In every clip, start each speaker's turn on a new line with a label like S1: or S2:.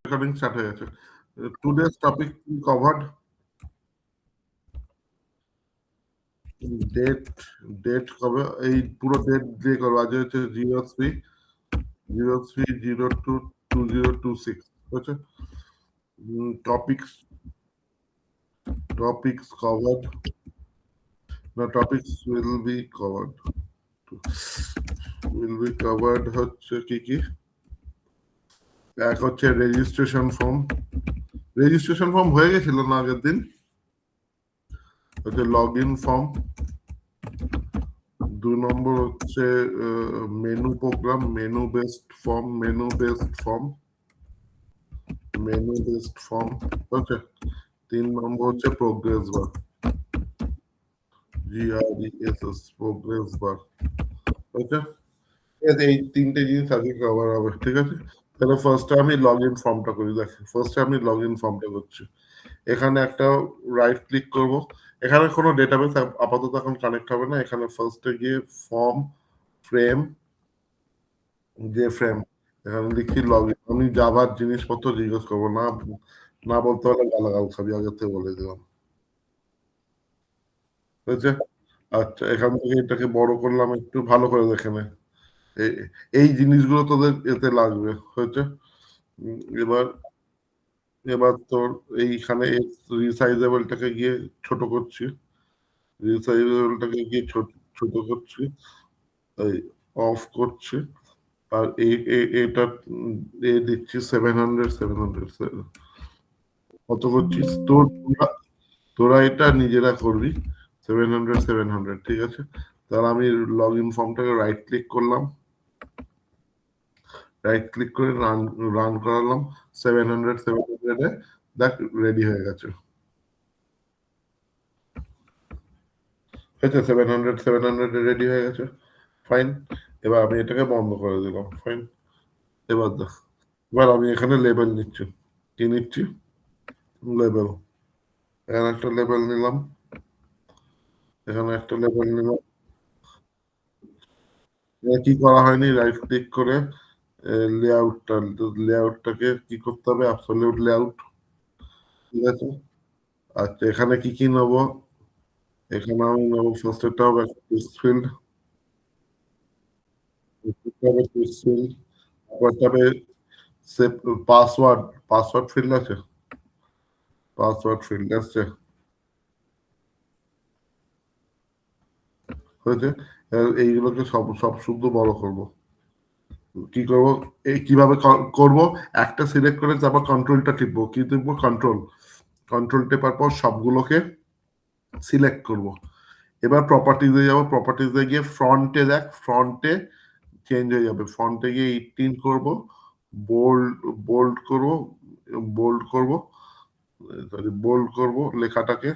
S1: Recording start হয়ে গেছে। Today's topic covered date date কবে এই পুরো ডেট দিয়ে করবো। আজ হচ্ছে 03/03/02/2026 হচ্ছে টপিকস টপিকস কভার্ড না টপিকস উইল বি কভার্ড হচ্ছে কি কি। এক হচ্ছে রেজিস্ট্রেশন ফর্ম হয়ে গেছিল না আগের দিন, হচ্ছে লগ ইন ফর্ম। 2 নম্বর হচ্ছে menu program, menu based form okay. 3 নম্বর হচ্ছে progress bar, GRESS progress bar okay. এই তিনটে জিনিস আগে কভার হবে, ঠিক আছে। তাহলে ফার্স্টে আমি লগ ইন ফর্মটা করি। দেখ ফার্স্টে আমি লগ ইন ফর্মটা করছি। এখানে একটা রাইট ক্লিক করব। এখানে কোনো ডেটাবেস আপাতত এখন কানেক্ট হবে না। এখানে ফার্স্টে গিয়ে ফর্ম ফ্রেম এখানে লিখি লগ ইন। আমি জাভার জিনিসপত্র জিজ্ঞেস করবো না, না বলতে হলে গালাগাল খাবি, আগে থেকে বলে দিলাম, বুঝছে। আচ্ছা এখান থেকে এটাকে বড় করলাম, একটু ভালো করে দেখে নে। এই জিনিসগুলো তোদের এতে লাগবে হয়েছে। এবার এবার তোর এইখানে রিসাইজেবলটাকে গিয়ে ছোট করছি, রিসাইজেবলটাকে গিয়ে ছোট করছি, এই অফ করছি। আর এটা দিচ্ছি 700 কত করছিস তোরা এটা নিজেরা করবি। 700 ঠিক আছে। তাহলে আমি লগ ইন ফর্মটাকে রাইট ক্লিক করলাম, রাইট ক্লিক করে রান করালাম। 700 এ দেখ রেডি হয়ে গেছে, হয়েছে 700 রেডি হয়ে গেছে, ফাইন। এবার আমি এটাকে বন্ধ করে দিলাম, ফাইন। এবার দেখ, এবার আমি এখানে লেবেল নিচ্ছি। কি নিচ্ছি? লেবেল। এখানে একটা লেবেল নিলাম, এখানে একটা লেবেল নিলাম। কি করা হয়নি, রাইট ক্লিক করে লেআউটটাকে কি করতে হবে, অ্যাবসলিউট লেআউট, ঠিক আছে। আচ্ছা এখানে কি কি নেব, এখানে আমি নেব ফার্স্ট এটা হবে টেক্সট ফিল্ড, তারপরে পাসওয়ার্ড পাসওয়ার্ড ফিল্ড আছে, পাসওয়ার্ড ফিল্ড আছে, হয়েছে। এইগুলোকে সব সব শুদ্ধ বড় করব। কি করব, এই কিভাবে করব, একটা সিলেক্ট করে তারপর কন্ট্রোলটা টিপবো। কি টিপবো? কন্ট্রোল টেপার পর সবগুলোকে সিলেক্ট করব। এবার প্রপার্টিজে যাব, প্রপার্টিজে গিয়ে ফ্রন্টে দেখ, ফ্রন্টে চেঞ্জ হয়ে যাবে। ফ্রন্টে গিয়ে 18 করব, বোল্ড বোল্ড করব, বোল্ড করব সরি বোল্ড করব লেখাটাকে।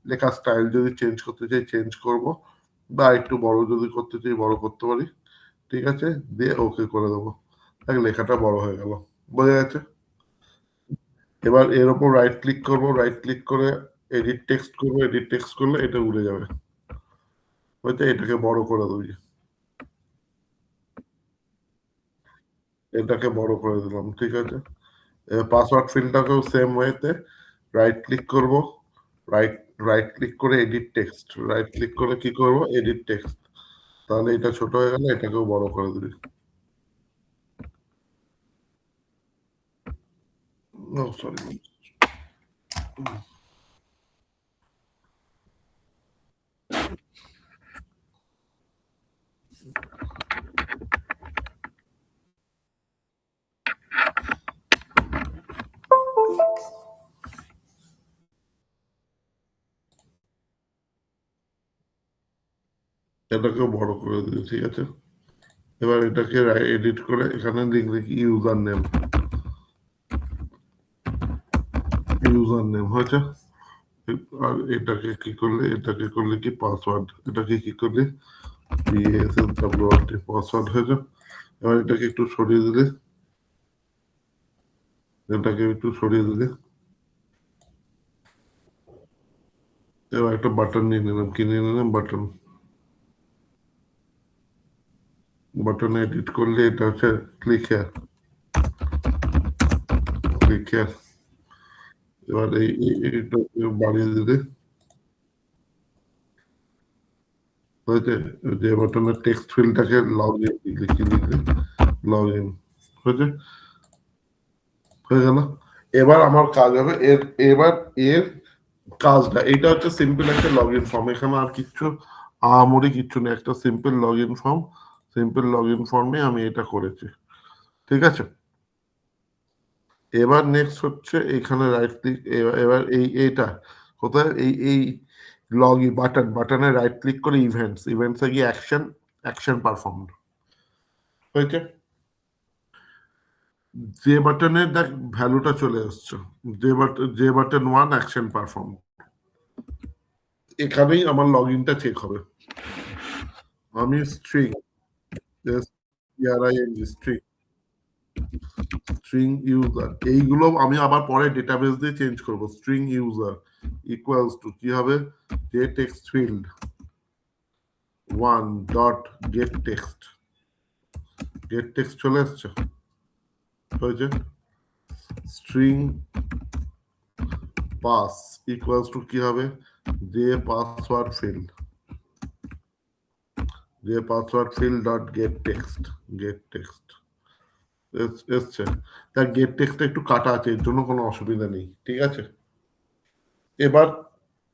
S1: লেখা স্টাইল যদি চেঞ্জ করতে চাই চেঞ্জ করব, বা একটু বড় যদি করতে চাই বড় করতে পারি, ঠিক আছে। দিয়ে ওকে করে দেবো, দেখ লেখাটা বড় হয়ে গেল, বোঝা গেছে। এবার এর উপর রাইট ক্লিক করব, রাইট ক্লিক করে এডিট টেক্সট করব, এডিট টেক্সট করলে এটা উড়ে যাবে, হয়তো এটাকে বড় করে দেবি, এটাকে বড় করে দিলাম, ঠিক আছে। পাসওয়ার্ড ফিল্ডটাকেও সেম ওয়েতে রাইট ক্লিক করব, রাইট রাইট ক্লিক করে এডিট টেক্সট, রাইট ক্লিক করে কি করব, এডিট টেক্সট। তাহলে এটা ছোট হয়ে গেলে এটাকেও বড় করে দিবি। ও সরি, এটাকেও বড় করে দিবি, ঠিক আছে। এবার এটাকে এডিট করে এখানে লিখবি কি ইউজার নেম, হয়েছে। আর এটাকে কি করলে, এটাকে করলে কি পাসওয়ার্ড, এটাকে কি করলে পাসওয়ার্ড হয়েছে। এবার এটাকে একটু সরিয়ে দিলে, এটাকে একটু সরিয়ে দিলে, এবার একটা বাটন নিয়ে নিলাম, কি নিয়ে নিলাম, বাটন। বাটনে এডিট করলে এটা হচ্ছে ক্লিক হেয়ার, লিখে এবার এইটা বাড়িয়ে দিলে হয়েছে। যে বাটনের টেক্সট ফিল্ডটাকে লগ ইন লিখলে লগ ইন হয়েছে, হয়ে গেল। এবার আমার কাজ হবে এবার এর কাজটা, এটা হচ্ছে সিম্পল একটা লগ ইন ফর্ম, এখানে আর কিচ্ছু আহামরি কিচ্ছু নেই, একটা simple log in form. Simple log in ফর্মে আমি এটা করেছি, ঠিক আছে। এবার নেক্সট হচ্ছে এখানে রাইট ক্লিক, এবার এইটা কোথায়, এই লগ ইন বাটনে রাইট ক্লিক করে ইভেন্টসে গিয়ে অ্যাকশন পারফর্ম হয়েছে। যে বাটনের দেখ ভ্যালুটা চলে আসছে, যে বাটন 1 অ্যাকশন পারফর্ম, এখানেই আমার লগ ইনটা চেক হবে। আমি স্ট্রিং স্ট্রিং ইউজার এইগুলো আমি আবার পরে ডেটাবেস দিয়ে চেঞ্জ করব। স্ট্রিং ইউজার ইকুয়ালস টু কি হবে, যে text field 1 dot gate text চলে আসছে, হয়েছে। স্ট্রিং পাস ইকুয়ালস টু কি হবে, যে password field dot gate text এসছে। তার গেট টেক্সটটা একটু কাটা আছে, এর জন্য কোনো অসুবিধা নেই, ঠিক আছে। এবার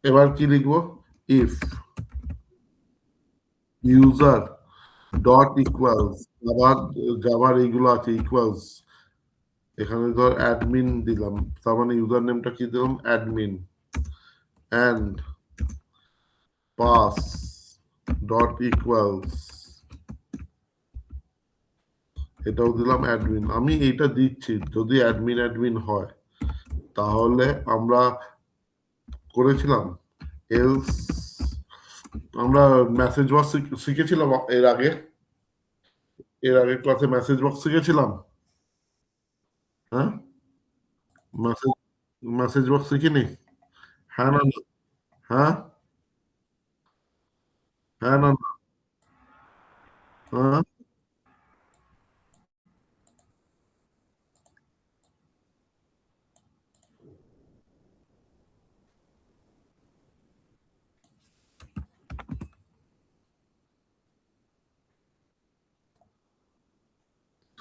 S1: এবার কি লিখবো, ইফ ইউজার ডট ইকুয়ালস, আবার জাভার এইগুলো আছে ইকুয়ালস, এখানে ধর অ্যাডমিন দিলাম, তার মানে ইউজার নেমটা কি দিলাম, admin, and pass dot equals, এটাও দিলাম অ্যাডমিন। আমি এইটা দিচ্ছি যদি অ্যাডমিন হয়, তাহলে আমরা করেছিলাম এলস, আমরা মেসেজ বক্স শিখেছিলাম এর আগে ক্লাসে মেসেজ বক্স শিখেছিলাম, হ্যাঁ মেসেজ মেসেজ বক্স শিখিনি, হ্যাঁ না না? হ্যাঁ হ্যাঁ না না? হ্যাঁ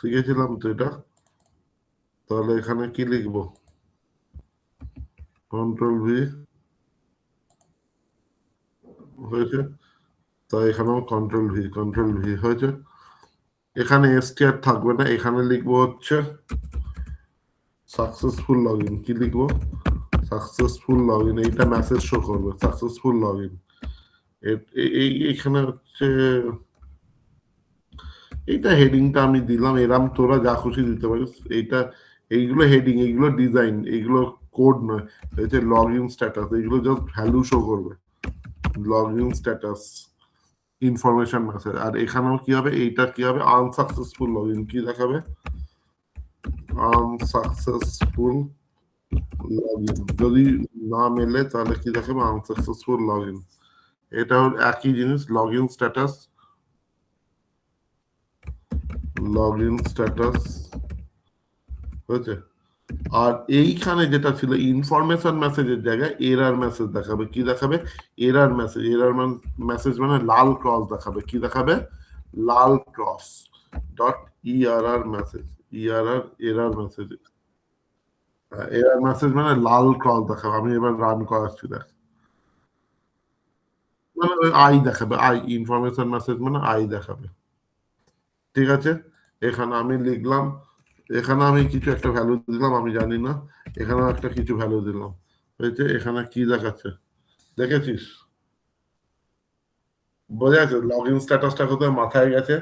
S1: শিখেছিলাম তো এটা। তাহলে এখানে কি লিখবো, কন্ট্রোল ভি হয়েছে, তাই এখানেও কন্ট্রোল ভি হয়েছে। এখানে এসটিআর থাকবে না, এখানে লিখবো হচ্ছে সাকসেসফুল লগ ইন। কি লিখবো, সাকসেসফুল লগ ইন, এইটা মেসেজ শো করবে সাকসেসফুল লগ ইন। এইখানে হচ্ছে এইটা হেডিংটা আমি দিলাম, এরাম তোরা যা খুশি দিতে পারিস। এইগুলো হেডিং, এইগুলো ডিজাইন, এইগুলো কোড নয়। এই যে লগ ইন স্ট্যাটাস, এইগুলো জাস্ট ভ্যালু শো করবে, log in status information message. আর এখানেও কি হবে, এইটা কি হবে, আনসাকসেসফুল লগ ইন, কি দেখাবে, আনসাকসেসফুল লগ ইন। যদি না মেলে তাহলে কি দেখাবে, আনসাকসেসফুল লগ ইন। এটাও একই জিনিস, লগ ইন স্ট্যাটাস হয়েছে। আর এইখানে যেটা ছিল ইনফরমেশন মেসেজের জায়গায় এরার মেসেজ দেখাবে। কি দেখাবে, এরার মেসেজ মানে লাল ক্রস দেখাবে। কি দেখাবে, লাল cross dot E R R message, error message, error message মানে লাল ক্রস দেখাবে। আমি এবার রান করাচ্ছি, দেখ, মানে আই দেখাবে, আই ইনফরমেশন মেসেজ মানে আই দেখাবে, ঠিক আছে। এখানে আমি লিখলাম, এখানে আমি কিছু একটা ভ্যালু দিলাম, আমি জানি না, এখানে একটা কিছু ভ্যালু দিলাম, হয়েছে। এখানে কি দেখাচ্ছে দেখেছিস, বোঝা যাচ্ছে লগ ইন স্ট্যাটাসটা কোথায় মাথায় গেছে,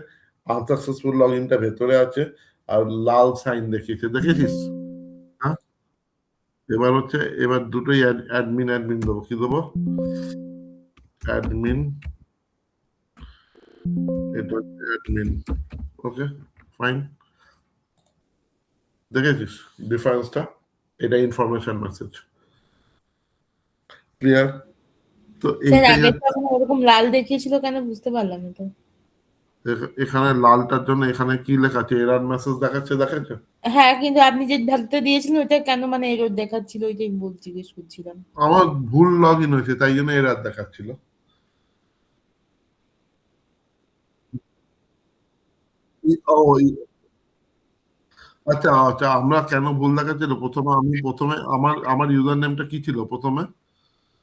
S1: আনসাকসেসফুল লগ ইনটা ভেতরে আছে, আর লাল সাইন দেখিয়েছে, দেখেছিস। হ্যাঁ, এবার দুটোই অ্যাডমিন দেবো। কি দেবো, অ্যাডমিন, এটা অ্যাডমিন, ওকে ফাইন। দেখেছিস ডিফারেন্সটা, এটা ইনফরমেশন মেসেজ, ক্লিয়ার। তো
S2: স্যার
S1: এইটাই
S2: আগেরটা ওরকম লাল দেখিয়েছিল কেন বুঝতে পারলাম না তো।
S1: এখানে লালটার জন্য এখানে কি লেখা আছে? এরর মেসেজ দেখাচ্ছে, দেখাচ্ছে।
S2: হ্যাঁ, কিন্তু আপনি যে ঢালতে দিয়েছিলেন ওইটা কেন মানে এরর দেখাচ্ছিল ওইটাই জিজ্ঞেস করছিলাম।
S1: আমার ভুল লগ ইন হয়েছে, তাই জন্য এরর দেখাচ্ছিল। ও, আচ্ছা আচ্ছা, আমরা কেন ভুল দেখাচ্ছিল প্রথমে, আমি প্রথমে আমার আমার ইউজার নেমটা কি ছিল প্রথমে?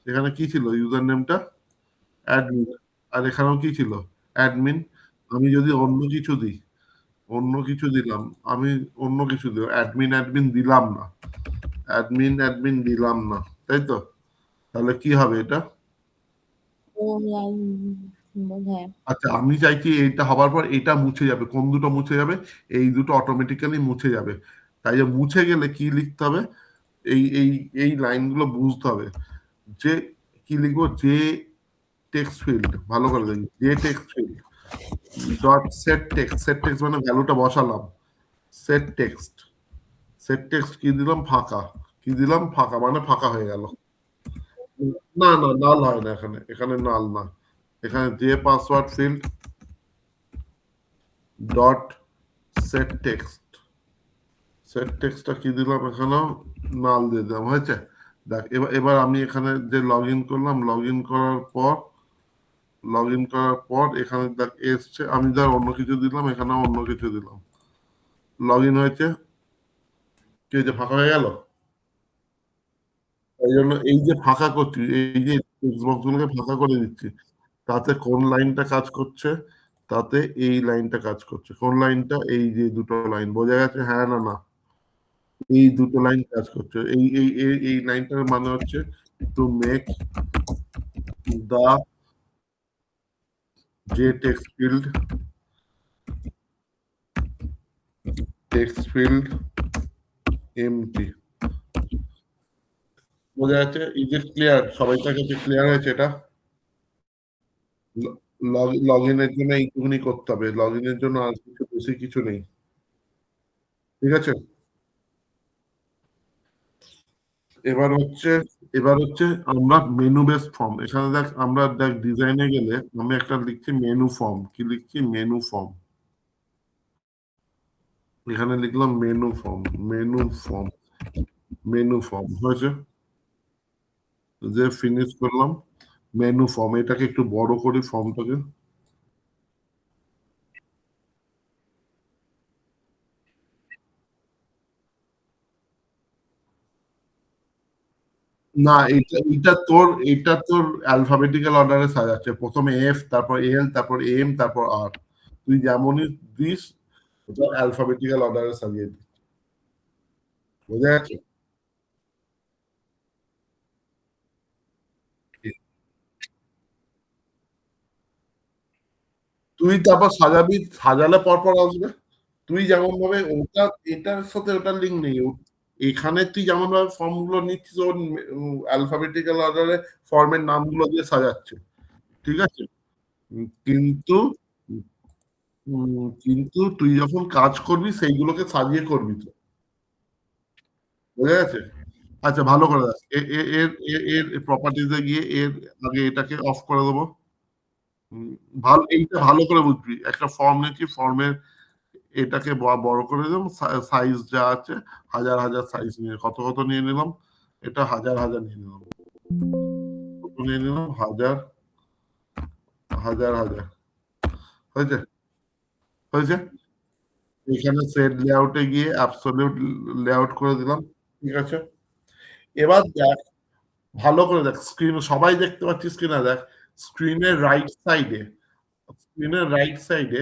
S1: এখানে কি ছিল ইউজার নেমটা? অ্যাডমিন। আর এখানেও কি ছিল? অ্যাডমিন। আমি যদি অন্য কিছু দিই, অন্য কিছু দিলাম, আমি অন্য কিছু দিলাম, অ্যাডমিন অ্যাডমিন দিলাম না, অ্যাডমিন অ্যাডমিন দিলাম না, তাই তো? তাহলে কি হবে এটা?
S2: ও হ্যাঁ।
S1: আচ্ছা, আমি চাইছি এইটা হবার পর এটা মুছে যাবে। কোন দুটো মুছে যাবে? এই দুটো অটোমেটিক্যালি মুছে যাবে। তাই যে মুছে গেলে কি লিখতে হবে? এই এই এই লাইনগুলো বুঝতে হবে। যে কি লিখবো? যে টেক্সট ফিল্ড, ভালো করে দেখি, যে text field dot set text, set text মানে ভ্যালুটা বসালাম, সেট টেক্সট, সেট টেক্সট কি দিলাম? ফাঁকা। কি দিলাম? ফাঁকা, মানে ফাঁকা হয়ে গেল। না না, নাল হয় না এখানে, এখানে নাল না। এখানে যে password field dot set text, set টেক্সটটা কি দিলাম? এখানেও নাল দিয়ে দিলাম, হয়েছে? দেখ, এবার এবার আমি এখানে যে লগ ইন করলাম, লগ ইন করার পর এখানে দেখ এসছে, আমি ধর অন্য কিছু দিলাম, এখানে অন্য কিছু দিলাম, লগ ইন হয়েছে। কি হয়েছে? ফাঁকা হয়ে গেল। এই জন্য এই যে ফাঁকা করছি, এই যে টেক্সট বক্স গুলোকে ফাঁকা করে দিচ্ছি, তাতে কোন লাইনটা কাজ করছে? তাতে এই লাইনটা কাজ করছে। কোন লাইনটা? এই যে দুটো লাইন, বোঝা গেছে? হ্যাঁ না না? এই দুটো লাইন কাজ করছে। এই লাইনটার মানে হচ্ছে টু মেক দা যে টেক্সট ফিল্ড এমটি। বোঝা যাচ্ছে? Is it clear? সবাই কাছে ক্লিয়ার হয়েছে এটা? লগ ইনের জন্য এইটুকুনি করতে হবে, লগ ইনের জন্য আর কিছু বেশি কিছু নেই। ঠিক আছে? এবার হচ্ছে, এবার হচ্ছে আমরা মেনু বেস ফর্ম, এখানে দেখ, আমরা দেখ ডিজাইনে গেলে আমি একটা লিখছি মেনু ফর্ম। কি লিখছি? Menu form. এখানে লিখলাম menu form, menu form, menu form, হয়েছে? যে ফিনিশ করলাম মেনু ফর্ম, এটাকে একটু বড় করি ফর্মটাকে। না, এটা তোর অ্যালফাবেটিক্যাল অর্ডারে সাজাচ্ছে, প্রথমে এফ, তারপর এল, তারপর এম, তারপর আর। তুই যেমনই দিস, ওটা অ্যালফাবেটিক্যাল অর্ডারে সাজিয়ে দিস। বোঝা যাচ্ছে? তুই তারপর সাজাবি, সাজালে পরপর আসবে। তুই যেমন ভাবে ওটা, এটার সাথে ওটার লিঙ্ক নেই। এখানে তুই যেমন ভাবে ফর্ম গুলো নিচ্ছিস, ওর অ্যালফাবেটিক্যাল অর্ডারে ফর্মের নামগুলো দিয়ে সাজাচ্ছে। ঠিক আছে? কিন্তু কিন্তু তুই যখন কাজ করবি সেইগুলোকে সাজিয়ে করবি তো। বোঝা গেছে? আচ্ছা, ভালো করে দেখ, এর প্রপার্টিজে গিয়ে এর আগে এটাকে অফ করে দেবো। ভালো, এইটা ভালো করে বুঝবি। একটা ফর্ম নিচ্ছি, ফর্মের এটাকে বড় করে দিলাম, সাইজ যা আছে হাজার হাজার সাইজ নিয়ে, কত কত নিয়ে নিলাম? এটা হাজার হাজার নিয়ে নিলাম। কত নিয়ে নিলাম? হাজার হাজার হাজার। হয়েছে? হয়েছে? এখানে সেট লেআউটে গিয়ে অ্যাবসলিউট লেআউট করে দিলাম। ঠিক আছে? এবার দেখ, ভালো করে দেখ স্ক্রিন, সবাই দেখতে পাচ্ছিস কিনা দেখ। স্ক্রিনের রাইট সাইডে, স্ক্রিনের রাইট সাইডে,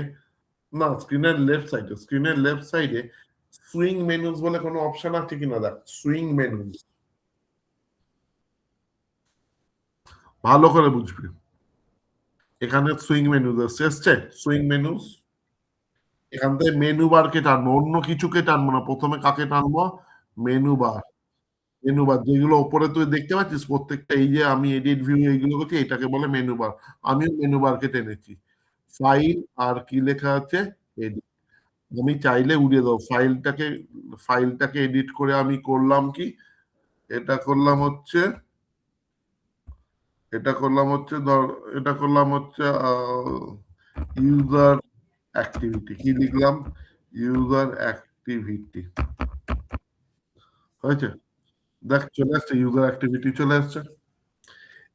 S1: না স্ক্রিনের লেফট সাইডে, স্ক্রিনের লেফট সাইডে সুইং মেনুস বলে কোনো অপশন আছে কিনা দেখ, সুইং মেনুস। ভালো করে বুঝবি। এখানে সুইং মেনুস এসছে, সুইং মেনুস। এখান থেকে মেনু বারকে টানবো, অন্য কিছুকে টানবো না। প্রথমে কাকে টানবো? Menu bar. মেনু বার যেগুলো উপরে তুই দেখতে পাচ্ছিস প্রত্যেকটা, এই যে আমি এডিট ভিউ এইগুলো করছি, এটাকে বলে মেনু বার। আমিও মেনু বারকে টেনেছি। ফাইল, আর কি লেখা আছে? এডিট। আমি চাইলে উড়িয়ে দেবো ফাইলটাকে। ফাইলটাকে এডিট করে আমি করলাম কি? এটা করলাম হচ্ছে, এটা করলাম হচ্ছে ধর, এটা করলাম হচ্ছে ইউজার অ্যাক্টিভিটি কি লিখলাম, ইউজার অ্যাক্টিভিটি হয়েছে। দেখ চলে আসছে, ইউজার অ্যাক্টিভিটি চলে আসছে।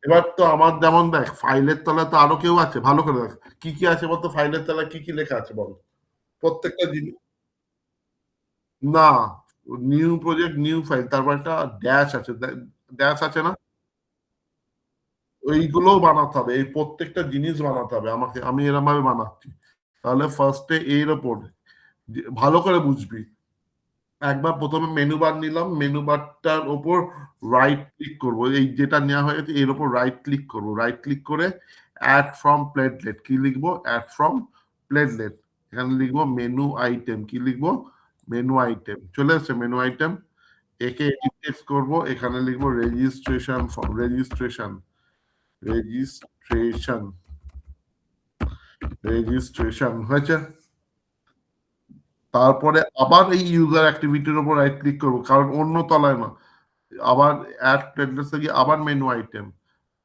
S1: এবার তো আমার যেমন দেখ ফাইলের তলায় তো আরো কেউ আছে, ভালো করে দেখ কি কি আছে বলতো, ফাইলের তলায় কি কি লেখা আছে বল, প্রত্যেকটা জিনিস। না, নিউ প্রজেক্ট নিউ ফাইল, তারপর একটা ড্যাশ আছে, ড্যাশ আছে না, ওইগুলোও বানাতে হবে, এই প্রত্যেকটা জিনিস বানাতে হবে আমাকে, আমি এরকম ভাবে বানাচ্ছি। তাহলে ফার্স্টে এর ওপর ভালো করে বুঝবি, একবার প্রথমে মেনু বার নিলাম, মেনু বারটার ওপর রাইট ক্লিক করব, এই যেটা নেওয়া হয়েছে এর ওপর রাইট ক্লিক করব, রাইট ক্লিক করে অ্যাড ফ্রম প্লেটলেট কি লিখবো, অ্যাড ফ্রম প্লেটলেট, এখানে লিখবো মেনু আইটেম, কি লিখবো, মেনু আইটেম, চলে আসছে মেনু আইটেম। একে এডিট টেক্সট করবো, এখানে লিখবো registration form, registration registration registration হয়েছে। তারপরে আবার এই ইউজার অ্যাক্টিভিটির উপর রাইট ক্লিক করবো, কারণ অন্য তলায় না, আবার অ্যাড প্লেটলেটসে গিয়ে আবার মেনু আইটেম,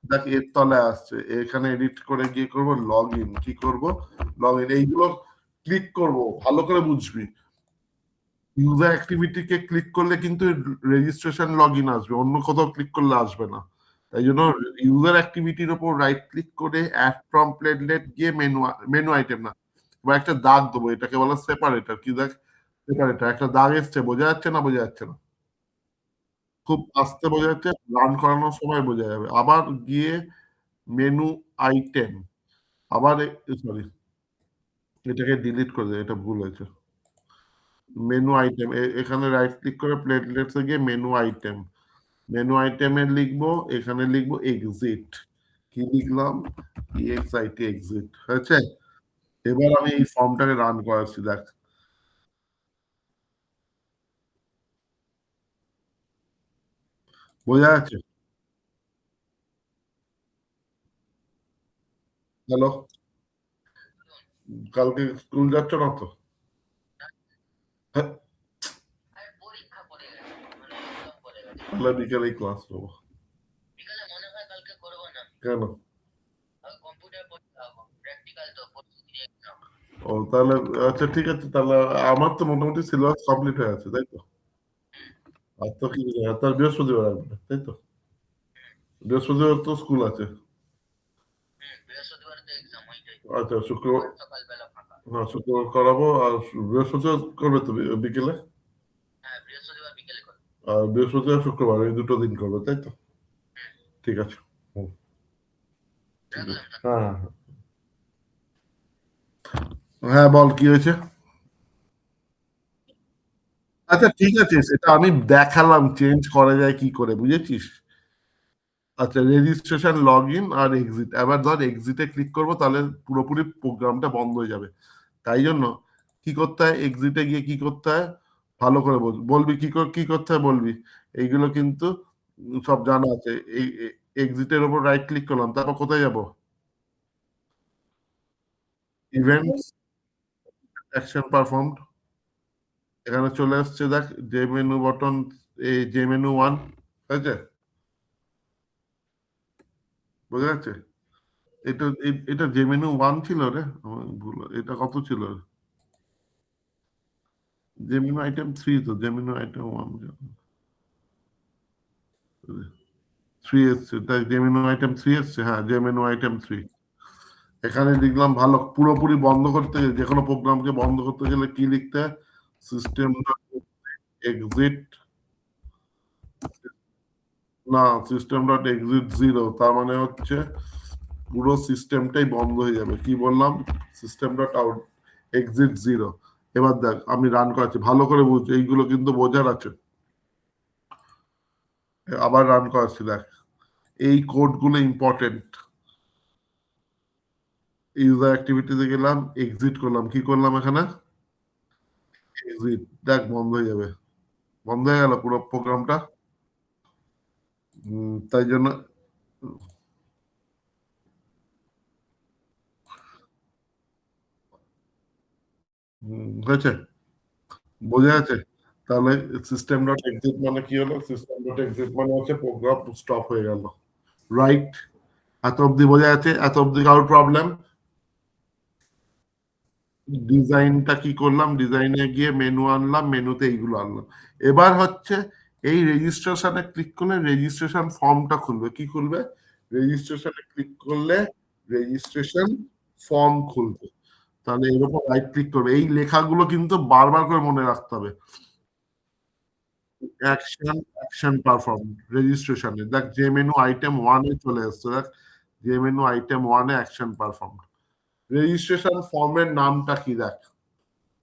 S1: দেখ এর তলায় আসছে, এখানে এডিট করে গিয়ে করবো লগ ইন, কি করব, লগ ইন, এইগুলো ক্লিক করব, ভালো করে বুঝবি। ইউজার অ্যাক্টিভিটিকে ক্লিক করলে কিন্তু রেজিস্ট্রেশন লগ ইন আসবে, অন্য কোথাও ক্লিক করলে আসবে না। তাই জন্য ইউজার অ্যাক্টিভিটির উপর রাইট ক্লিক করে অ্যাড ফ্রম প্লেটলেট গিয়ে মেনু, মেনু আইটেম না, বা একটা দাগ দেবো, এটাকে বলা সেপারেটর, কি দেখ সেপারেটর, একটা দাগ এসছে, বোঝা যাচ্ছে না, বোঝা যাচ্ছে না, খুব আস্তে বোঝা যাচ্ছে, রান করানোর সময় বোঝা যাবে। আবার গিয়ে মেনু আইটেম, আবার সরি, এটাকে ডিলিট করে দে, এটা ভুল হয়েছে, মেনু আইটেম, এখানে রাইট ক্লিক করে প্লেটলেটস এ গিয়ে মেনু আইটেম, মেনু আইটেমে লিখবো, এখানে লিখবো এক্সিট, কি লিখলাম, এক্সআইটি এক্সিট হয়েছে। এবার আমি এই ফর্মটাকে রান করাচ্ছি, দেখ বোঝা যাচ্ছে। হ্যালো, কালকে স্কুল যাচ্ছ না তো? হ্যাঁ, তাহলে বিকেলেই ক্লাস নেবো। কেন? ও তাহলে আচ্ছা ঠিক আছে, তাহলে আমার তো মোটামুটি সিলেবাস কমপ্লিট হয়ে আছে, তাই তো? আর তো কি, তার বৃহস্পতিবার আসবে তাই তো? বৃহস্পতিবার তো স্কুল আছে। আচ্ছা শুক্রবার, হ্যাঁ শুক্রবার করাবো, আর বৃহস্পতিবার করবে তো বিকেলে, আর বৃহস্পতিবার শুক্রবার এই দুটো দিন করবে তাই তো? ঠিক আছে, হুম, ঠিক আছে, হ্যাঁ হ্যাঁ হ্যাঁ। হ্যাঁ বল কি হয়েছে। আচ্ছা ঠিক আছে, সেটা আমি দেখালাম চেঞ্জ করা যায় কি করে, বুঝেছিস। আচ্ছা রেজিস্ট্রেশন লগ ইন আর এক্সিট, এবার ধর এক্সিটে ক্লিক করবো, তাহলে পুরোপুরি প্রোগ্রামটা বন্ধ হয়ে যাবে। তাই জন্য কি করতে হয়, এক্সিটে গিয়ে কি করতে হয়, ভালো করে বলবি কি করতে হয় বলবি, এইগুলো কিন্তু সব জানা আছে। এই এক্সিটের উপর রাইট ক্লিক করলাম, তারপর কোথায় যাব, ইভেন্টস, অ্যাকশন পারফর্মড, এখানে চলে আসছে, দেখ যে মেনু বটন, এই যে মেনু ওয়ান, ঠিক আছে, বোঝা যাচ্ছে। এটা এটা যে মেনু ওয়ান ছিল রে, আমার ভুল, এটা কত ছিল, জেমিনো আইটেম থ্রি, তো জেমিনো আইটেম ওয়ান থ্রি এসছে, তাই জেমিনো আইটেম থ্রি এসছে, হ্যাঁ জেমিনো আইটেম থ্রি। এখানে লিখলাম ভালো, পুরোপুরি বন্ধ করতে গেলে, যে কোনো প্রোগ্রামকে বন্ধ করতে গেলে কি লিখতে হয়, সিস্টেম এক্সিট, না সিস্টেম ডট এক্সিট জিরো, তার মানে হচ্ছে পুরো সিস্টেমটাই বন্ধ হয়ে যাবে, কি বললাম, system dot out exit zero. এবার দেখ আমি রান করাচ্ছি, ভালো করে বুঝ, এইগুলো কিন্তু বোঝার আছে। আবার রান করাচ্ছি, দেখ এই কোড গুলো ইম্পর্টেন্ট। ইউজার অ্যাক্টিভিটিতে গেলাম, এক্সিট করলাম, কি করলাম এখানে, এক্সিট, দেখ বন্ধ হয়ে যাবে, বন্ধ হয়ে গেল পুরো প্রোগ্রামটা। তাই জন্য হয়েছে, বোঝা যাচ্ছে। তাহলে সিস্টেম ডট এক্সিট মানে কি হলো, সিস্টেম ডট এক্সিট মানে হচ্ছে প্রোগ্রাম স্টপ হয়ে গেল, রাইট। এত অব্দি বোঝা যাচ্ছে, এত অব্দি কারোর প্রবলেম। ডিজাইনটা কি করলাম, ডিজাইনে গিয়ে মেনু আনলাম, মেনুতে এইগুলো আনলাম। এবার হচ্ছে এই রেজিস্ট্রেশনে ক্লিক করলে রেজিস্ট্রেশন ফর্মটা খুলবে। কি খুলবে? রেজিস্ট্রেশনে ক্লিক করলে রেজিস্ট্রেশন ফর্ম খুলবে। তাহলে এর উপর রাইট ক্লিক করবে। এই লেখাগুলো কিন্তু বারবার করে মনে রাখতে হবে। অ্যাকশন পারফর্ম রেজিস্ট্রেশনে দেখ, যে মেনু আইটেম 1 এ চলে এসছে, দেখ যে মেনু আইটেম 1 এ অ্যাকশন পারফর্ম। রেজিস্ট্রেশন ফর্মের নামটা কি দেখ,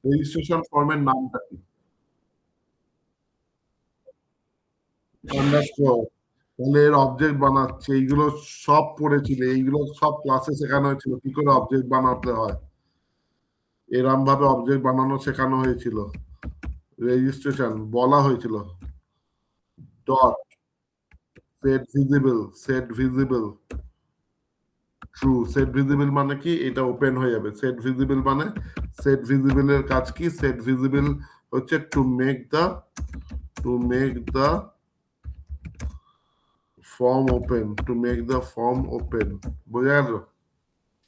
S1: রেজিস্ট্রেশন ফর্মের নামটা কি? আন্ডারস্কোর। তাহলে এর অবজেক্ট বানাচ্ছে, এইগুলো সব পড়েছিলে, এইগুলো সব ক্লাসে শেখানো হয়েছিল কি করে অবজেক্ট বানাতে হয়। এরম ভাবে অবজেক্ট বানানো শেখানো হয়েছিল। রেজিস্ট্রেশন বলা হয়েছিল dot set visible true. Set visible মানে কি? এটা ওপেন হয়ে যাবে। সেট ভিজিবল মানে, সেট ভিজিবল এর কাজ কি? সেট ভিজিবল হচ্ছে to make the form open, to make the form open. বোঝা গেল?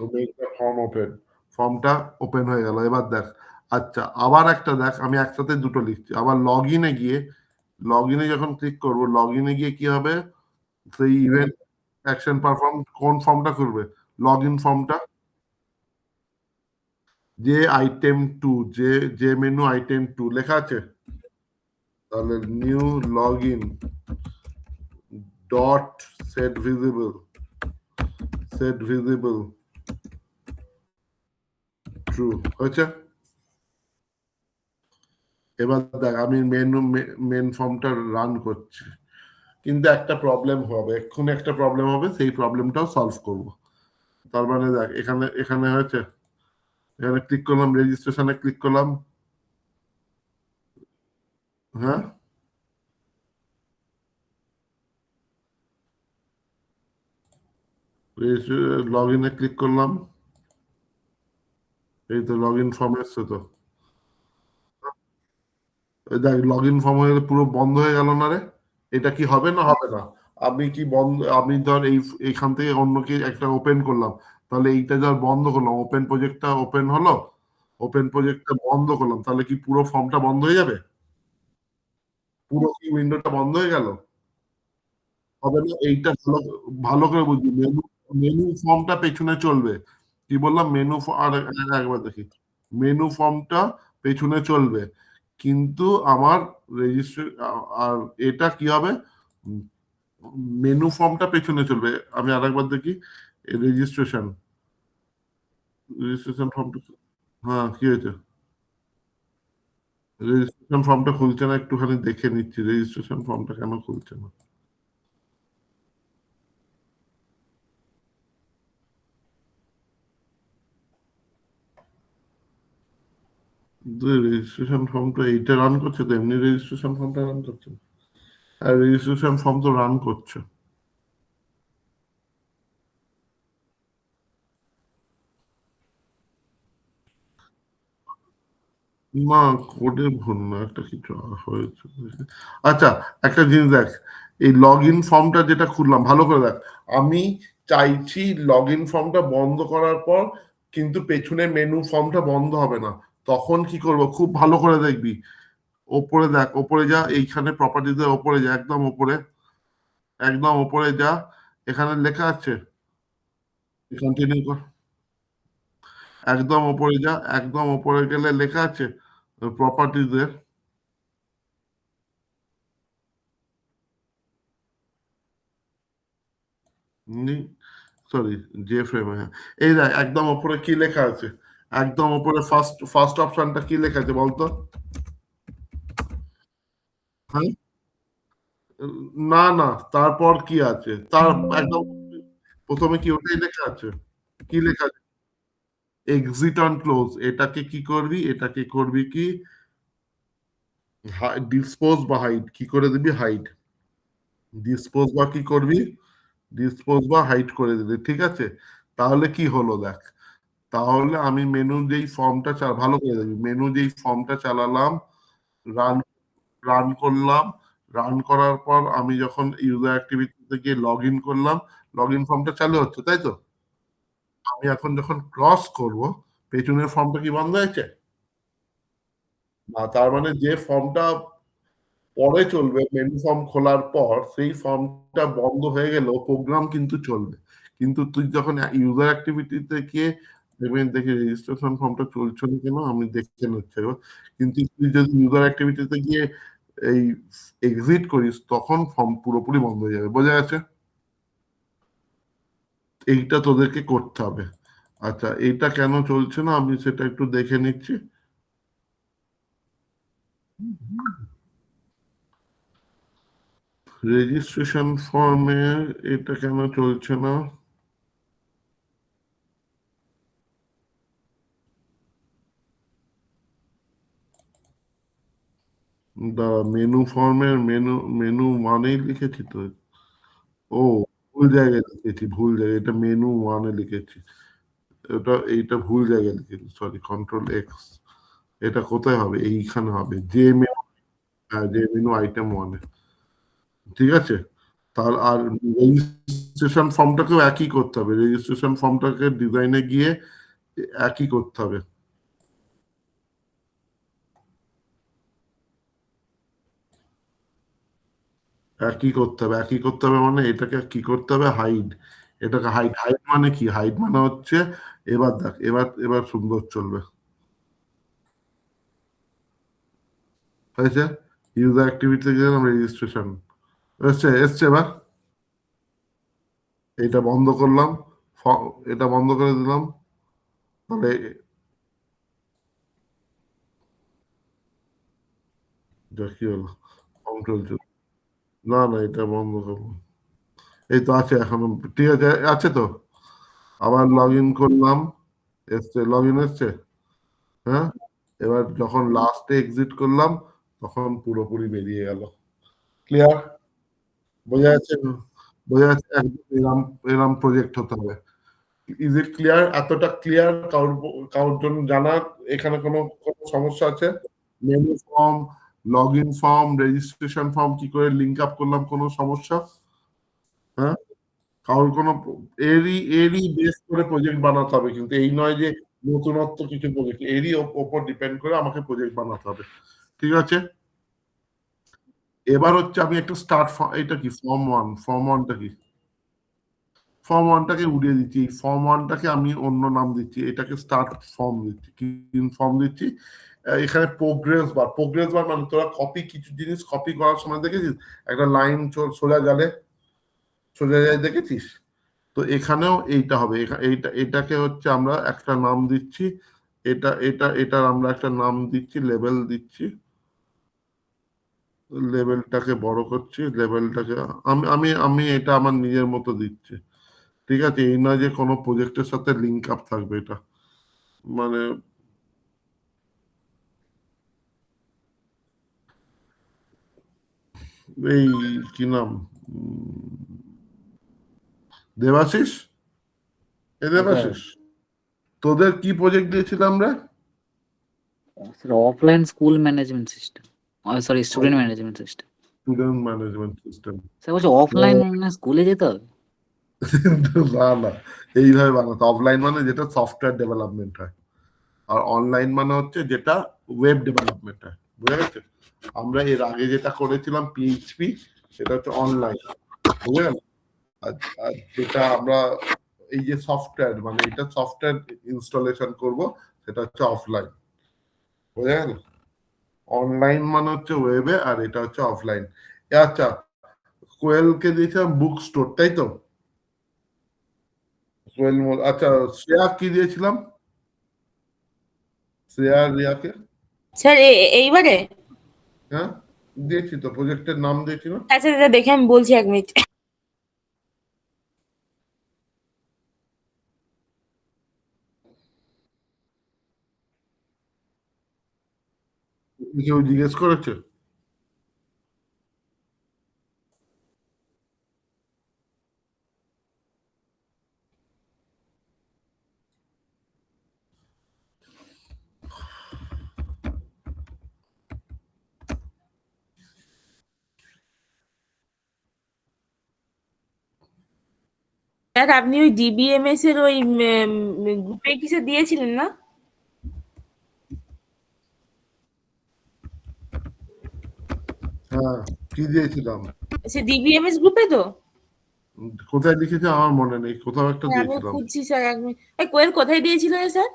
S1: To make the form open. ফর্মটা ওপেন হয়ে গেল। এবার দেখ, আচ্ছা আবার একটা দেখ, আমি একসাথে দুটো লিখছি। আবার লগ ইনে গিয়ে, লগ ইনে যখন ক্লিক করবো, লগ ইনে গিয়ে কি হবে? সেই ইভেন্ট অ্যাকশন পারফর্ম কোন ফর্মটা করবে? লগ ইন ফর্মটা। যে আইটেম টু, যে মেনু আইটেম টু লেখা আছে, তাহলে new log in dot set visible true হয়েছে। এবার দেখ, আমি মেন ফর্মটা রান করছি, কিন্তু একটা প্রবলেম হবে, এক্ষুনি একটা প্রবলেম হবে, সেই প্রবলেমটাও সলভ করব। তার মানে দেখ, এখানে এখানে হয়েছে, এখানে ক্লিক করলাম, রেজিস্ট্রেশনে ক্লিক করলাম। হ্যাঁ, লগ ইনে ক্লিক করলাম। এই তো লগ ইন ফর্ম এসছে তো। এই দেখ, লগ ইন ফর্ম হয়ে গেলে পুরো বন্ধ হয়ে গেল না রে? এটা কি হবে না হবে না? আমি কি বন্ধ, আমি ধর এইখান থেকে অন্য কি একটা ওপেন করলাম, তাহলে এইটা ধর বন্ধ করলাম, ওপেন প্রজেক্টটা ওপেন হলো, ওপেন প্রজেক্টটা বন্ধ করলাম, তাহলে কি পুরো ফর্মটা বন্ধ হয়ে যাবে? পুরো কি উইন্ডোটা বন্ধ হয়ে গেল? হবে না। এইটা ভালো, ভালো করে বুঝবি। মেনু মেনু ফর্মটা পেছনে চলবে। কি বললাম? একবার দেখি। মেনু ফর্মটা পেছনে চলবে, কিন্তু আমার রেজিস্ট্রে আর এটা কি হবে? মেনু ফর্মটা পেছনে চলবে। আমি আরেকবার দেখি। রেজিস্ট্রেশন রেজিস্ট্রেশন ফর্মটা, হ্যাঁ কি হয়েছে? রেজিস্ট্রেশন ফর্মটা খুলছে না, একটুখানি দেখে নিচ্ছি রেজিস্ট্রেশন ফর্মটা কেন খুলছে না। রেজিস্ট্রেশন ফর্মটা এইটা রান করছে তো, এমনি রেজিস্ট্রেশন ফর্মটা রান করছে না। আর রেজিস্ট্রেশন ফর্ম তো রান করছে। না, কোডে ভুল না, একটা কিছু হয়েছে। আচ্ছা, একটা জিনিস দেখ, এই লগ ইন ফর্মটা যেটা খুললাম, ভালো করে দেখ। আমি চাইছি লগ ইন ফর্মটা বন্ধ করার পর কিন্তু পেছনে মেনু ফর্মটা বন্ধ হবে না। তখন কি করব? খুব ভালো করে দেখবি। ওপরে দেখ, ওপরে যা, এইখানে প্রপার্টিজের ওপরে যা, একদম ওপরে, একদম ওপরে যা। এখানে লেখা আছে, কন্টিনিউ কর। একদম ওপরে যা, একদম ওপরে গেলে লেখা আছে প্রপার্টিজের। সরি, জে ফ্রেমে, হ্যাঁ। এই দেখ, একদম ওপরে কি লেখা আছে? একদম ওপরে ফার্স্ট ফার্স্ট অপশনটা কি লেখা আছে বলতো? হ্যাঁ, না না, তারপর কি আছে? তার একদম প্রথমে কি ওটাই লেখা আছে? কি লেখা আছে? Exit on close. এটাকে কি করবি? এটাকে করবি কি, ডিসপোজ বা হাইড, কি করে দিবি? হাইড। ডিসপোজ বা কি করবি? ডিসপোজ বা হাইড করে দিবি, ঠিক আছে। তাহলে কি হলো দেখ, তাহলে আমি মেনু যেই ফর্মটা ভালো করে দেখবি, মেনু যেই ফর্মটা চালালাম, রান রান করলাম, রান করার পর আমি যখন ইউজার অ্যাক্টিভিটিতে গিয়ে লগ ইন করলাম, লগ ইন ফর্মটা চালু হচ্ছে, তাই তো? আমি এখন যখন ক্রস করব পেছনের ফর্মটা কি বন্ধ হয়েছে? না, তার মানে যে ফর্মটা পরে চলবে মেনু ফর্ম খোলার পর, সেই ফর্মটা বন্ধ হয়ে গেল, প্রোগ্রাম কিন্তু চলবে। কিন্তু তুই যখন ইউজার অ্যাক্টিভিটিতে গিয়ে দেখবেন, দেখি রেজিস্ট্রেশন ফর্মটা চলছে না কেন, আমি দেখে নিচ্ছি একবার। কিন্তু তুই যদি ইউজার অ্যাক্টিভিটিতে গিয়ে এই এক্সিট করিস, তখন ফর্ম পুরোপুরি বন্ধ হয়ে যাবে। বোঝা গেছে? এইটা তোদেরকে করতে হবে। আচ্ছা, এইটা কেন চলছে না আমি সেটা একটু দেখে নিচ্ছি। রেজিস্ট্রেশন ফর্মে এটা কেন চলছে না? মেনু ফর্মের মেনু মেনু মানেই লিখেছি তো। ও, ভুল জায়গায় লিখেছি, ভুল জায়গায়, এটা মেনু ওয়ানে লিখেছি। এইটা ভুল জায়গায় লিখেছি, সরি। Control x. এটা কোথায় হবে? এইখানে হবে, যে মেনু। হ্যাঁ, যে মেনু আইটেম ওয়ানে। ঠিক আছে। তার আর রেজিস্ট্রেশন ফর্মটাকেও একই করতে হবে, রেজিস্ট্রেশন ফর্মটাকে ডিজাইনে গিয়ে একই করতে হবে। একই করতে হবে, একই করতে হবে মানে এটাকে কি করতে হবে? হাইড। এটাকে হাইড। হাইড মানে কি? হাইড মানে হচ্ছে, এবার দেখ, এবার এবার সুন্দর চলবে। হয়েছে? ইউজার অ্যাক্টিভিটি গেলাম, রেজিস্ট্রেশন এসছে, এসছে এবার। এটা বন্ধ করলাম, এটা বন্ধ করে দিলাম। তাহলে এটা কি হলো? কন্ট্রোল চলছে। না না, এটা বন্ধ করবো। এই তো আছে এখনো। ঠিক আছে, আছে তো। আবার লগ ইন করলাম। এসছে, লগ ইন এসছে। হ্যাঁ। এবার যখন লাস্টে এক্সিট করলাম, তখন পুরোপুরি বেরিয়ে গেল। ক্লিয়ার? বোঝা যাচ্ছে? বোঝা যাচ্ছে, একদম এরম এরম প্রজেক্ট হতে হবে। Is it clear? এতটা ক্লিয়ার? কারোর জন্য জানার এখানে কোনো কোনো সমস্যা আছে? Menu form, log in form, registration form কি করে লিঙ্ক আপ করলাম, কোনো সমস্যা? হ্যাঁ। কারোর কোনো এরই বেস করে প্রজেক্ট বানাতে হবে, কিন্তু এই নয় যে নতুনত্ব কিছু প্রজেক্ট, এরই ওপর ডিপেন্ড করে আমাকে প্রজেক্ট বানাতে হবে। ঠিক আছে। এবার হচ্ছে আমি একটা স্টার্ট, এটা কি ফর্ম ওয়ান? ফর্ম ওয়ানটা কি? ফর্ম ওয়ানটাকে উড়িয়ে দিচ্ছি, ফর্ম ওয়ানটাকে আমি অন্য নাম দিচ্ছি, এটাকে স্টার্ট ফর্ম দিচ্ছি। কি ফর্ম দিচ্ছি? এখানে প্রোগ্রেস বার মানে তোরা কিছু জিনিস কপি করার সময় দেখেছিস, একটা লাইন সোজা গেলে, সোজা যায়, দেখেছিস? তো এখানেও এইটা হবে। এটাকে হচ্ছে আমরা একটা নাম দিচ্ছি। এটার আমরা একটা নাম দিচ্ছি, লেভেল দিচ্ছি। লেভেলটাকে বড় করছি, লেভেলটাকে আমি আমি আমি এটা আমার নিজের মতো দিচ্ছি। ঠিক আছে। এই নয় যে কোনো প্রজেক্টের সাথে লিঙ্ক আপ থাকবে এটা, মানে এই কি নাম, দেবাশিস। এ
S3: স্যার
S1: দেবাশিস, তোদের কি প্রজেক্ট দিয়েছিলাম আমরা?
S3: Sir offline school management system, sorry student management system.
S1: Student management system.
S3: Sir বলছি অফলাইন মানে স্কুলে যেতে হবে?
S1: না না, এইভাবে বানাতে। অফলাইন মানে যেটা সফটওয়্যার ডেভেলপমেন্ট হয়, আর অনলাইন মানে হচ্ছে যেটা ওয়েব ডেভেলপমেন্ট হয়। বুঝা গেছে? আমরা এর আগে যেটা করেছিলাম পিএইচপি, সেটা হচ্ছে অনলাইন। বুঝে গেল? আর আর যেটা আমরা এই যে সফটওয়্যার, মানে এটা সফটওয়্যার ইনস্টলেশন করব, সেটা হচ্ছে অফলাইন। বুঝা গেল? অনলাইন মানে হচ্ছে ওয়েবে, আর এটা হচ্ছে অফলাইন। আচ্ছা, কোয়েলকে দিয়েছিলাম বুক স্টোর, তাই তো? কোয়েল আচ্ছা, শ্রেয়া কি দিয়েছিলাম? শ্রেয়া রিয়াকে?
S2: স্যার এইবারে?
S1: হ্যাঁ, দিয়েছি তো, প্রজেক্টের নাম দিয়েছি না?
S2: আচ্ছা দাদা, দেখে আমি বলছি, 1 মিনিট।
S1: কেউ জিজ্ঞেস করেছে?
S2: স্যার আপনি ওই ডিবিএমএস এর ওই গ্রুপে কিছু দিয়েছিলেন না?
S1: হ্যাঁ, কি দিয়েছিলাম?
S2: সে ডিবিএমএস গ্রুপে তো?
S1: কোথায় লিখেছি আমার মনে নেই, কোথাও একটা
S2: হ্যাঁ, আমিও
S1: দিয়েছিলাম।
S2: খুঁজছি স্যার, 1 মিনিট। এই কোয়েল কোথায় দিয়েছিল রে স্যার?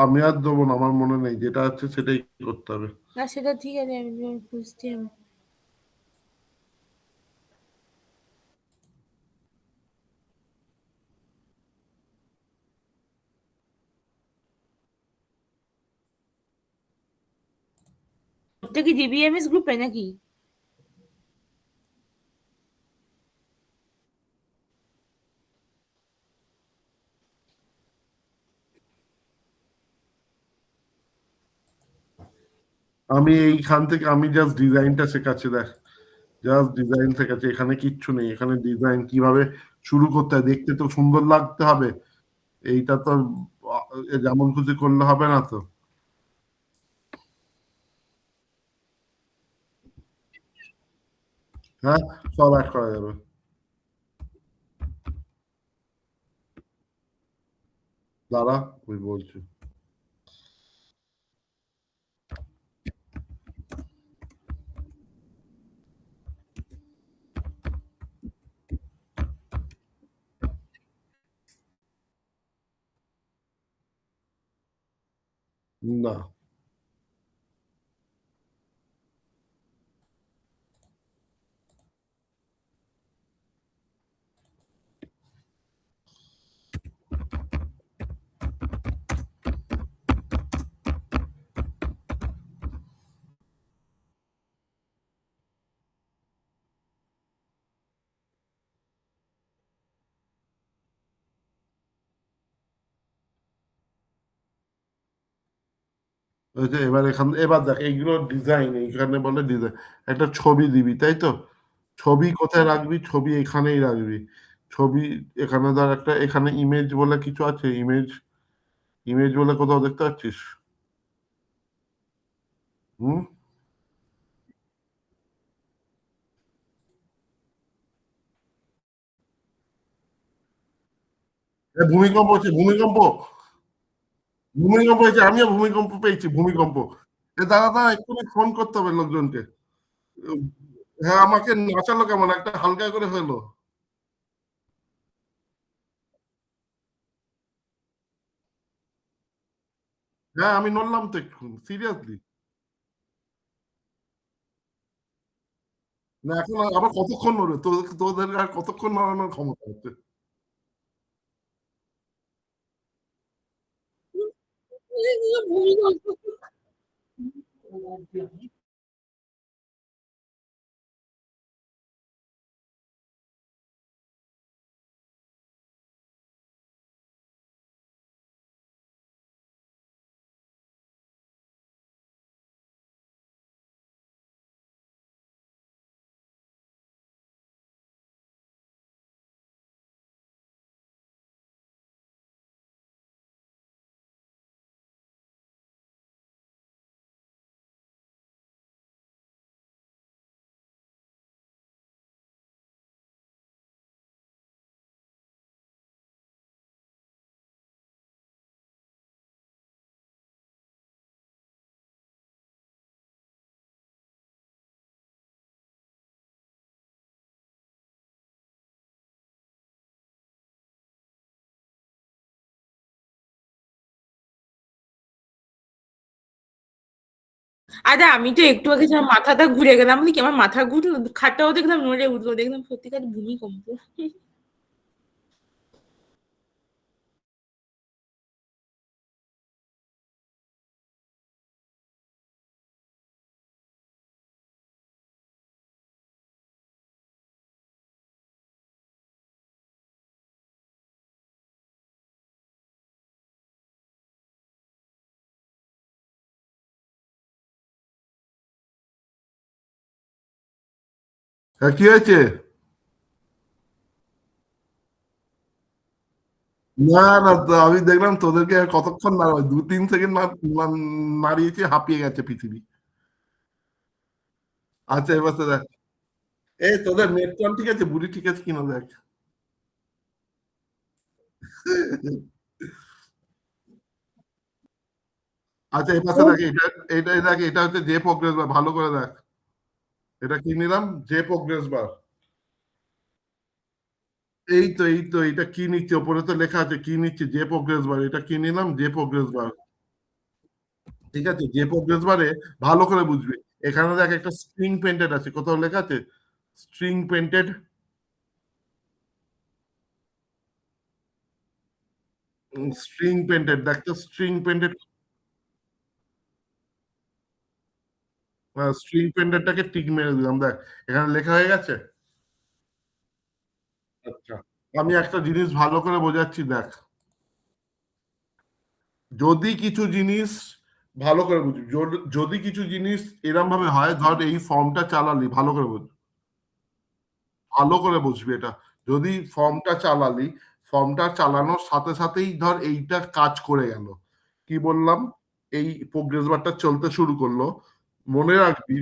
S1: আমি আর দেবো না, আমার মনে নেই, যেটা আছে সেটাই করতে হবে।
S2: না সেটা ঠিক আছে, আমি খুঁজছি আমি। ওটা কি ডিবিএমএস গ্রুপে নাকি?
S1: আমি এইখান থেকে আমি জাস্ট ডিজাইনটা শেখাচ্ছি, দেখ, জাস্ট ডিজাইন শেখাচ্ছি, এখানে কিচ্ছু নেই, এখানে ডিজাইন কিভাবে শুরু করতে হয়, দেখতে তো সুন্দর লাগতে হবে, এইটা তো যেমন খুশি করলে হবে না তো। হ্যাঁ, সব অ্যাড করা যাবে। দাঁড়া, আমি বলছি। না, ওই যে এবার দেখ, এইগুলো ডিজাইন, এইখানে বলে ডিজাইন, একটা ছবি দিবি, তাই তো? ছবি কোথায় রাখবি? ছবি এখানেই রাখবি। ছবি এখানে ধর একটা, এখানে ইমেজ বলে কিছু আছে, ইমেজ, ইমেজ বলে কোথাও দেখতে পাচ্ছিস? হুম? ভূমিকম্প হচ্ছে, ভূমিকম্প, ভূমিকম্প হয়েছে, আমিও ভূমিকম্প পেয়েছি, ভূমিকম্প। দাদা দাদা, এক্ষুনি ফোন করতে হবে লোকজনকে। উম, হ্যাঁ, আমাকে নাচালো কেমন একটা হালকা করে হলো। হ্যাঁ, আমি নড়লাম তো একটু, সিরিয়াসলি। না, এখন আবার কতক্ষণ নড়বে? তোদের আর কতক্ষণ নড়ানোর ক্ষমতা আছে?
S2: ভূমিকম্প। আরে আমি তো একটু আগে যখন মাথাটা ঘুরে গেলাম, বলি কি আমার মাথা ঘুরলো, খাটটাও দেখলাম নড়ে উঠলো, দেখলাম সত্যিকার ভূমিকম্প।
S1: হ্যাঁ, কি হয়েছে? না না, তো আমি দেখলাম তোদেরকে আর কতক্ষণ নাড়াবে, 2-3 সেকেন্ড নাড়িয়েছি, হাঁপিয়ে গেছে পৃথিবী। আচ্ছা, এবার তো দেখ, এই তোদের নেটওয়ার্ক ঠিক আছে, বুড়ি ঠিক আছে কিনা দেখ। আচ্ছা এই পাশে দেখ, এটা দেখ, এটা হচ্ছে যে প্রোগ্রেস বার, ভালো করে দেখ। এটা কি নিলাম? যে প্রোগ্রেস বার। এই তো এটা কি নিচ্ছে, ওপরে তো লেখা আছে কি নিচ্ছে, যে প্রোগ্রেস বার। এটা কি নিলাম? যে প্রোগ্রেস বার। ঠিক আছে, যে প্রোগ্রেস বারে ভালো করে বুঝবি। এখানে দেখ একটা স্ট্রিং পেন্টেড আছে, কোথাও লেখা আছে স্ট্রিং পেন্টেড। স্ট্রিং পেন্টেড, দেখ তো স্ট্রিং পেন্টেড। স্ট্রিং পেন্টেডটাকে টিক মেরে দিলাম, দেখ এখানে লেখা হয়ে গেছে। আচ্ছা, আমি একটা জিনিস ভালো করে বোঝাচ্ছি, দেখ। যদি কিছু জিনিস ভালো করে বুঝবি, যদি কিছু জিনিস এরম ভাবে হয়, ধর এই ফর্মটা চালালি, ভালো করে বুঝ, ভালো করে বুঝবি এটা। যদি ফর্মটা চালালি, ফর্মটা চালানোর সাথে সাথেই ধর এইটা কাজ করে গেল, কি বললাম, এই প্রোগ্রেস বারটা চলতে শুরু করলো, মনে রাখবি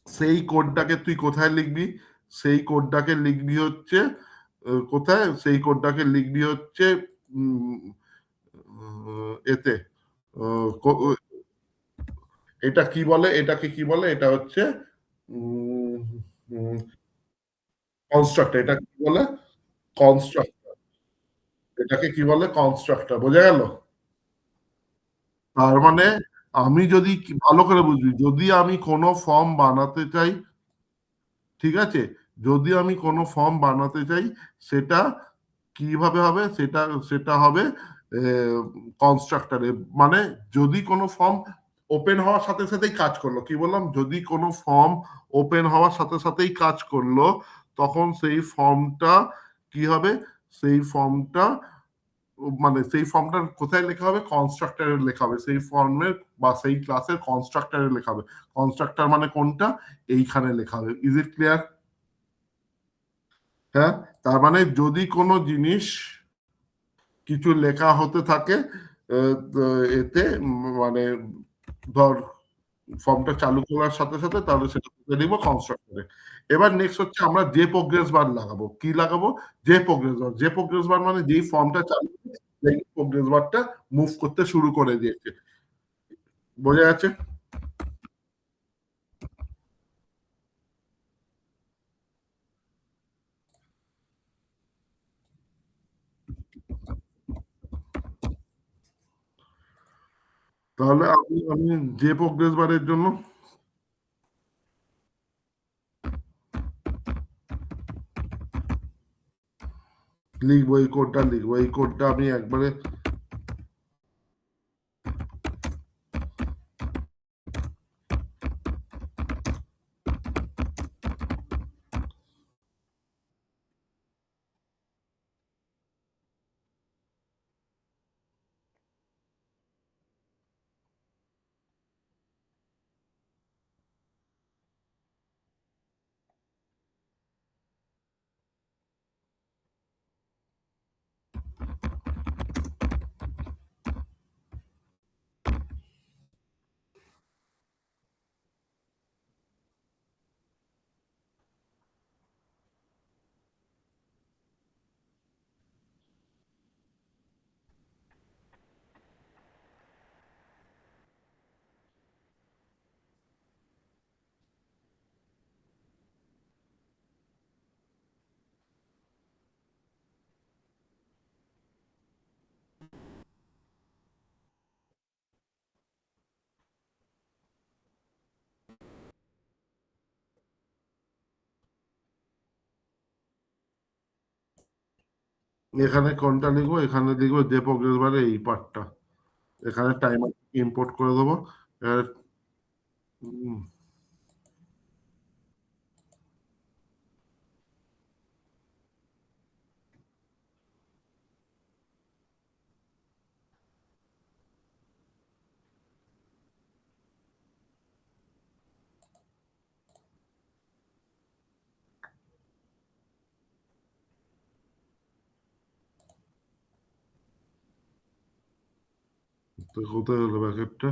S1: সেই কোডটাকে তুই কোথায় লিখবি? সেই কোডটাকে লিখবি হচ্ছে কোথায়? সেই কোডটাকে লিখবি হচ্ছে উম, এতে আহ, কো- এটা কি বলে, এটাকে কি বলে, এটা হচ্ছে কনস্ট্রাক্টর। এটা কি বলে? কনস্ট্রাক্টর। এটাকে কি বলে? কনস্ট্রাক্টর। বোঝা গেল? তার মানে আমি যদি ভালো করে বুঝবি, যদি আমি কোনো ফর্ম বানাতে চাই, ঠিক আছে, যদি আমি কোনো ফর্ম বানাতে চাই, সেটা কিভাবে হবে? সেটা সেটা হবে কনস্ট্রাক্টরে। মানে যদি কোনো ফর্ম ওপেন হওয়ার সাথে সাথেই কাজ করলো, কি বললাম, যদি কোনো ফর্ম ওপেন হওয়ার সাথে সাথেই কাজ করলো, তখন সেই ফর্মটা কি হবে? সেই ফর্মটা মানে সেই ফর্মটা কোথায় লেখা হবে? কনস্ট্রাক্টরে লেখা হবে, সেই ফর্মের বা সেই ক্লাসের কনস্ট্রাক্টরে লেখা হবে। কনস্ট্রাক্টর মানে কোনটা? এইখানে লেখা হবে। Is it clear? হ্যাঁ। তার মানে যদি কোনো জিনিস কিছু লেখা হতে থাকে তো এতে মানে ধর ফর্মটা চালু করার সাথে সাথে, তাহলে সেটা লিখব কনস্ট্রাক্টরে। এবার নেক্সট হচ্ছে আমরা যে প্রোগ্রেস বার লাগাবো। কি লাগাবো? যে প্রোগ্রেস বার। যে প্রোগ্রেস বার মানে যেই ফর্মটা চালু হবে, সেই প্রোগ্রেস বারটা মুভ করতে শুরু করে দিয়েছে। বোঝা যাচ্ছে? তাহলে আমি যে প্রোগ্রেস বারের জন্য লিখবো, এই কোডটা লিখবো, এই কোডটা আমি একবারে এখানে কোনটা লিখবো? এখানে লিখবো যে প্রোগ্রেস বারে এই পার্টটা। এখানে টাইমার ইম্পোর্ট করে দেবো। এবার, উম, তো কোথায় হলো ব্যাকেটটা?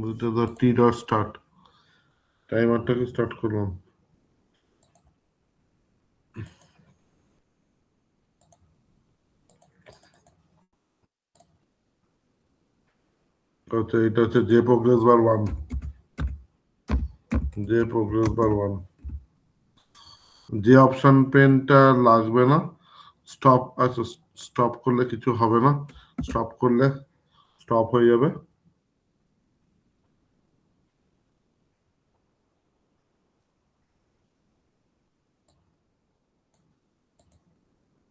S1: এটা ধর টি ডট স্টার্ট, টাইমারটাকে স্টার্ট করলাম। আচ্ছা, এটা হচ্ছে যে প্রোগ্রেস বার 1, যে প্রোগ্রেস বার 1, যে অপশন পেনটা লাগবে না। স্টপ, আচ্ছা স্টপ করলে কিছু হবে না, স্টপ করলে স্টপ হয়ে যাবে।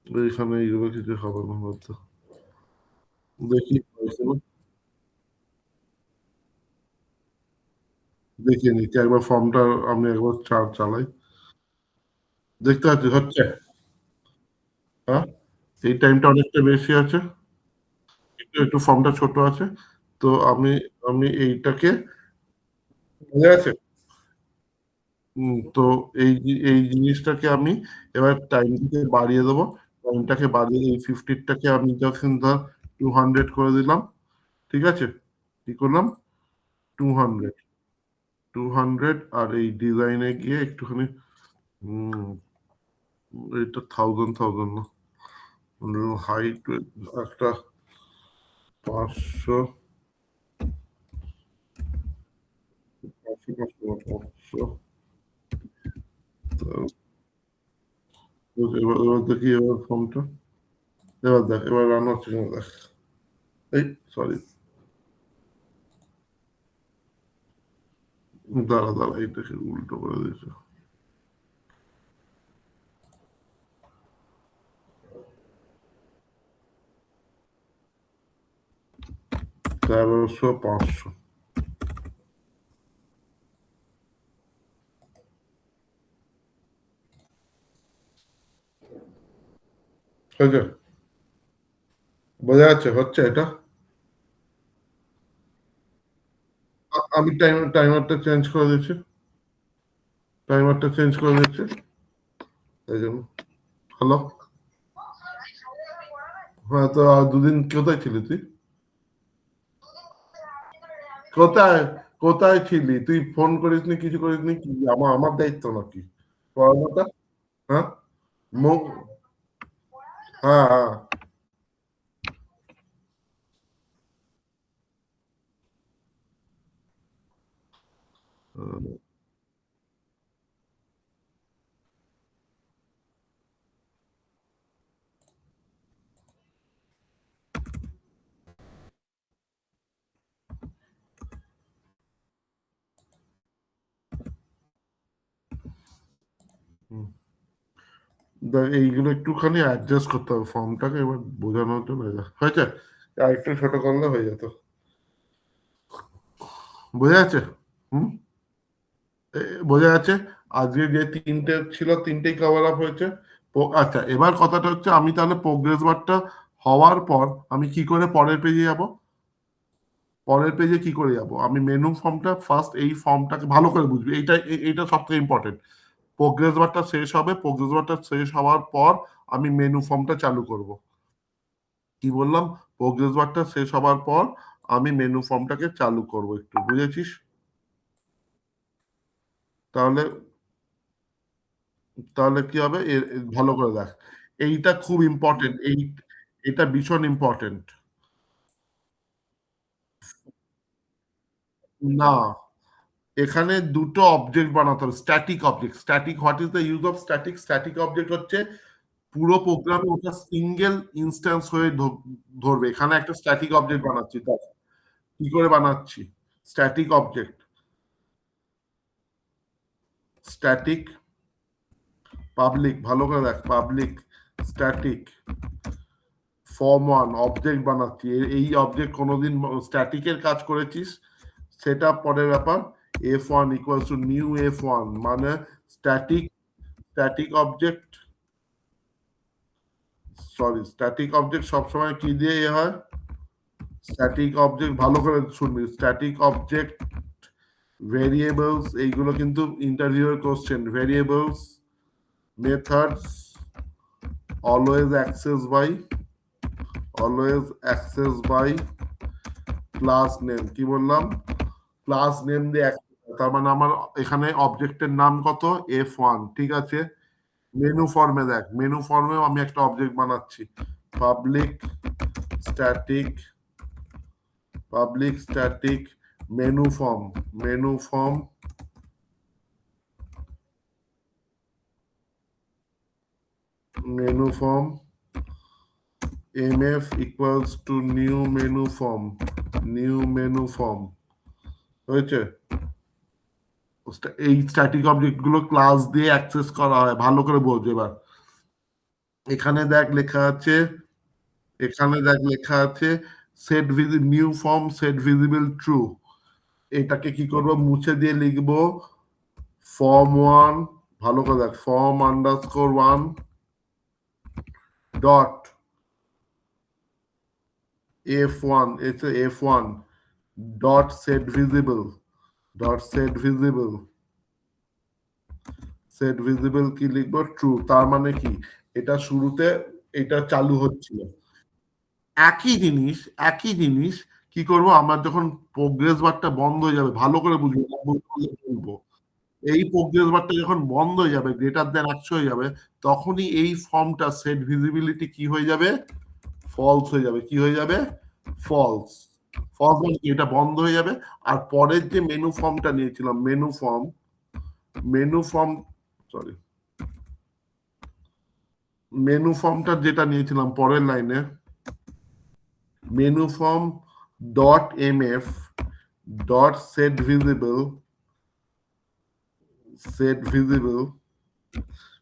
S1: এইখানে এইগুলো কিছু হবে না হয়তো, দেখি হয়েছিল। দেখিয়ে নিচ্ছি একবার ফর্মটা, আমি একবার চালাই, দেখতে পাচ্ছি হচ্ছে। হ্যাঁ, এই টাইমটা অনেকটা বেশি আছে, একটু একটু ফর্মটা ছোট আছে। তো আমি আমি এইটাকে, বুঝে আছে। তো এই জিনিসটাকে আমি এবার টাইমটাকে বাড়িয়ে দেবো। টাইমটাকে বাড়িয়ে এই 50টাকে আমি যখন ধর 200 করে দিলাম, ঠিক আছে, কি করলাম, 200, 200, আর এই ডিজাইনে গিয়ে একটুখানি এটা 1000 না, হাইট একটা 500, 500, এবার এবার দেখি এবার ফর্মটা, এবার দেখ, এবার রান হচ্ছে কিনা দেখ। এই সরি, দাঁড়া দাঁড়া, এইটাকে উল্টো করে দিয়েছে। 1300, 500, হয়েছে, বোঝা যাচ্ছে হচ্ছে এটা। আমি টাইমারটা চেঞ্জ করে দিচ্ছি, টাইমারটা চেঞ্জ করে দিচ্ছি এই জন্য। হ্যালো, হ্যাঁ, তো আর দুদিন কোথায় ছিলি তুই? কোথায় কোথায় ছিলি তুই? ফোন করিসনি, কিছু করিসনি, কি আমার আমার দায়িত্ব নাকি পড়ানোটা? হ্যাঁ, মুখ, হ্যাঁ হ্যাঁ। এইগুলো একটুখানি অ্যাডজাস্ট করতে হবে ফর্মটাকে, এবার বোঝানোর জন্য হয়েছে, আর একটু ছোট করলে হয়ে যেত, বোঝা যাচ্ছে। হুম, বোঝা যাচ্ছে। আজকে যে তিনটে ছিল, তিনটেই কভার আপ হয়েছে। আচ্ছা, এবার কথাটা হচ্ছে আমি তাহলে প্রোগ্রেস বারটা হওয়ার পর আমি কি করে পরের পেজে যাব? পরের পেজে কি করে যাব? আমি মেনু ফর্মটা ফার্স্ট, এই ফর্মটাকে ভালো করে বুঝবি, এইটা সব থেকে ইম্পর্টেন্ট। প্রোগ্রেস বারটা শেষ হবে, প্রোগ্রেস বারটা শেষ হওয়ার পর আমি মেনু ফর্মটা চালু করব। কি বললাম? প্রোগ্রেস বারটা শেষ হওয়ার পর আমি মেনু ফর্মটাকে চালু করব, একটু বুঝেছিস? তাহলে তাহলে কি হবে, ভালো করে দেখ, এইটা খুব ইম্পর্টেন্ট, এটা ভীষণ ইম্পর্টেন্ট। না, এখানে দুটো অবজেক্ট বানাতে হবে, static object. Static, what is the use of static? Static object হচ্ছে পুরো প্রোগ্রামে ওটা সিঙ্গেল ইনস্ট্যান্স হয়ে ধরবে। এখানে একটা স্ট্যাটিক অবজেক্ট বানাচ্ছি, তা কি করে বানাচ্ছি? স্ট্যাটিক অবজেক্ট, স্ট্যাটিক পাবলিক, ভালো করে দেখ, public static form one object বানাচ্ছি। এই অবজেক্ট কোনোদিন স্ট্যাটিকের কাজ করেছিস সেটা পরের ব্যাপার। f1 equals to new f1, মানে static, static object, sorry, static object সবসময় কি দিয়ে হয়? স্ট্যাটিক অবজেক্ট, ভালো করে শুনবি, স্ট্যাটিক অবজেক্ট ভেরিয়েবলস, এইগুলো কিন্তু ইন্টারভিউয়ের question. Variables, methods, always access by, always access by class name. কি বললাম? ক্লাস নেম দিয়ে তার মানে আমার এখানে অবজেক্টের নাম কত? f1, ঠিক আছে। মেনু ফর্মে দেখ, মেনু ফর্মেও আমি একটা অবজেক্ট বানাচ্ছি, public static, public static menu form mf equals to new menu form হয়েছে। এই স্ট্যাটিক অবজেক্ট গুলো ক্লাস দিয়ে অ্যাক্সেস করা হয়, ভালো করে বোঝ। এবার এখানে দেখ লেখা আছে set new form set visible true. এটাকে কি করব, মুছে দিয়ে লিখবো ফর্ম 1, ভালো করে দেখ, form underscore 1 dot f1 dot set visible কি লিখবো, ট্রু। তার মানে কি, এটা শুরুতে এটা চালু হচ্ছিল। একই জিনিস কি করব, আমরা যখন প্রোগ্রেস বারটা বন্ধ হয়ে যাবে, ভালো করে বুঝবো, এই প্রোগ্রেস বারটা যখন বন্ধ হয়ে যাবে, গ্রেটার দেন 100 হয়ে যাবে, তখনই এই ফর্মটা সেট ভিজিবিলিটি কি হয়ে যাবে, ফলস হয়ে যাবে। কি হয়ে যাবে, ফলস মানে কি, এটা বন্ধ হয়ে যাবে। আর পরের যে মেনু ফর্মটা নিয়েছিলাম, মেনু ফর্মটা যেটা নিয়েছিলাম পরের লাইনে, menu form dot mf dot set visible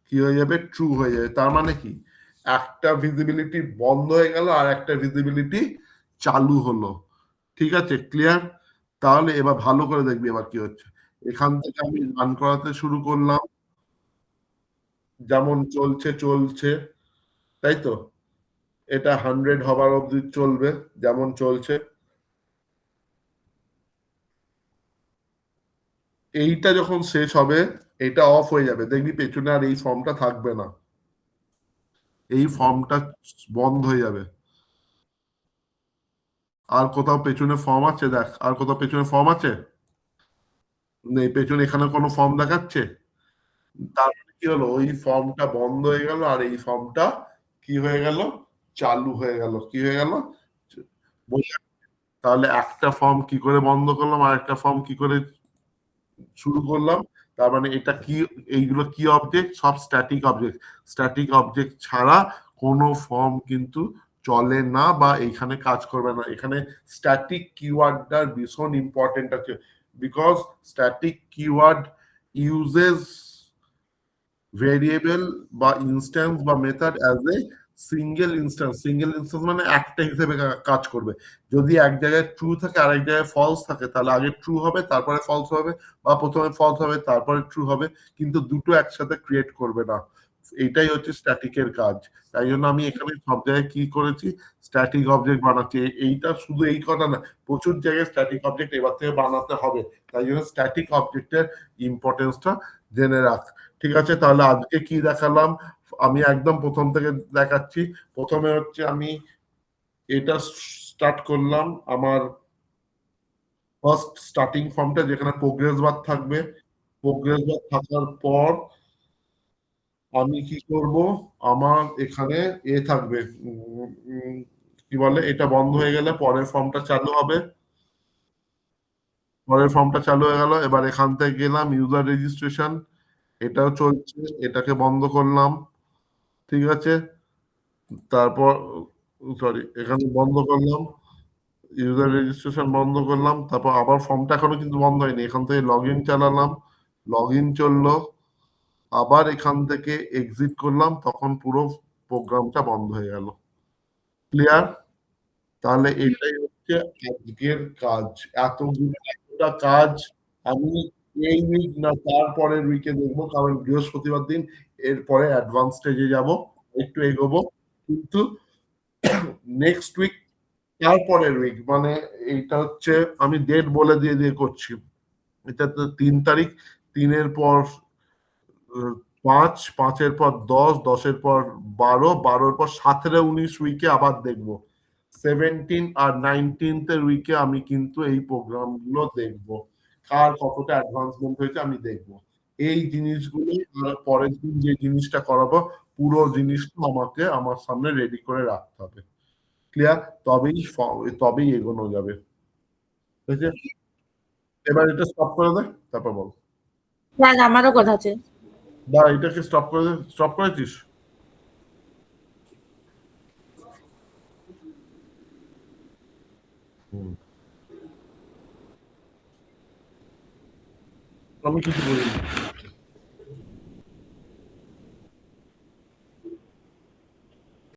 S1: কি হয়ে যাবে, ট্রু হয়ে যাবে। তার মানে কি, একটা ভিজিবিলিটি বন্ধ হয়ে গেল আর একটা ভিজিবিলিটি চালু হলো। ঠিক আছে, ক্লিয়ার? তাহলে এবার ভালো করে দেখবি এবার কি হচ্ছে। এখান থেকে আমি রান করাতে শুরু করলাম, যেমন চলছে, তাই তো? এটা 100 হবার অবধি চলবে, যেমন চলছে। এইটা যখন শেষ হবে, এটা অফ হয়ে যাবে, দেখবি পেছনে আর এই ফর্মটা থাকবে না, এই ফর্মটা বন্ধ হয়ে যাবে। আর কোথাও পেছনে ফর্ম আছে? দেখ, আর কোথাও পেছনে ফর্ম আছে? নেই, পেছনে এখানে কোনো ফর্ম দেখাচ্ছে? তার মানে কি হলো, ওই ফর্মটা বন্ধ হয়ে গেল আর এই ফর্মটা কি হয়ে গেল, চালু হয়ে গেল। কি হয়ে গেল, তাহলে একটা ফর্ম কি করে বন্ধ করলাম আর একটা ফর্ম কি করে শুরু করলাম। তার মানে এটা কি, এইগুলো কি অবজেক্ট, সব স্ট্যাটিক অবজেক্ট ছাড়া কোনো ফর্ম কিন্তু চলে না বা এখানে কাজ করবে না। এখানে স্ট্যাটিক কিওয়ার্ডটা ভীষণ ইম্পর্টেন্ট আছে, because static keyword uses variable বা ইনস্ট্যান্স বা method as a single instance মানে একটা হিসেবে কাজ করবে। যদি এক জায়গায় ট্রু থাকে আর এক জায়গায় ফলস থাকে, তাহলে আগে ট্রু হবে তারপরে ফলস হবে, বা প্রথমে ফলস হবে তারপরে ট্রু হবে, কিন্তু দুটো একসাথে ক্রিয়েট করবে না। এইটাই হচ্ছে স্ট্যাটিকের কাজ। তাই জন্য আমি এখানে সব জায়গায় কি করেছি, স্ট্যাটিক অবজেক্ট বানাচ্ছি। এইটা শুধু এই কথা না, প্রচুর জায়গায় স্ট্যাটিক অবজেক্ট এবার থেকে বানাতে হবে। তাই জন্য স্ট্যাটিক অবজেক্টের ইম্পর্টেন্সটা জেনে রাখ। ঠিক আছে, তাহলে আজকে কি দেখালাম, আমি একদম প্রথম থেকে দেখাচ্ছি। প্রথমে হচ্ছে আমি এটা স্টার্ট করলাম, আমার ফার্স্ট স্টার্টিং ফর্মটা যেখানে প্রোগ্রেস বার থাকবে। প্রোগ্রেস বার থাকার পর আমি কি করব, আমার এখানে থাকবে, কি বলে, এটা বন্ধ হয়ে গেলে পরের ফর্মটা চালু হবে। পরের ফর্মটা চালু হয়ে গেল, এবার এখান থেকে গেলাম ইউজার রেজিস্ট্রেশন, এটাও চলছে, এটাকে বন্ধ করলাম। ঠিক আছে, তারপর এখানে বন্ধ করলাম, ইউজার রেজিস্ট্রেশন বন্ধ করলাম। তারপর আবার ফর্মটা এখনো কিন্তু বন্ধ হয়নি, এখান থেকে লগ ইন চালালাম, লগ ইন চললো, আবার এখান থেকে এক্সিট করলাম, তখন পুরো প্রোগ্রামটা বন্ধ হয়ে গেল। ক্লিয়ার? তাহলে এটাই হচ্ছে আজকের কাজ। এতটা কাজ আমি এই উইক না তারপরের উইকে দেখবো, কারণ বৃহস্পতিবার দিন এরপরে অ্যাডভান্স স্টেজে যাব, একটু এগোবো। কিন্তু নেক্সট উইক, তারপরের উইক, মানে এইটা হচ্ছে আমি ডেট বলে দিয়ে করছি। এটা তো 3 তারিখ, 3-এর পর 5, 5-এর পর 10, 10-এর পর 12, 12-এর পর 17, 19 উইকে আবার দেখবো। 17 আর 19-এর উইকে আমি কিন্তু এই প্রোগ্রাম গুলো দেখবো, কার কতটা অ্যাডভান্সমেন্ট হয়েছে আমি দেখবো। এই জিনিসগুলো পরের দিন যে জিনিসটা করাবো, পুরো জিনিসটা আমাকে আমার সামনে রেডি করে রাখতে হবে। ক্লিয়ার? তবেই এগোনো যাবে। হয়েছে? এবার এটা স্টপ করে দে, তারপর বল।
S2: দেখ আমারও কথা আছে।
S1: দাঁড়া, এটাকে স্টপ করে দে। স্টপ করেছিস? হুম। আমি কিছু বলিনি।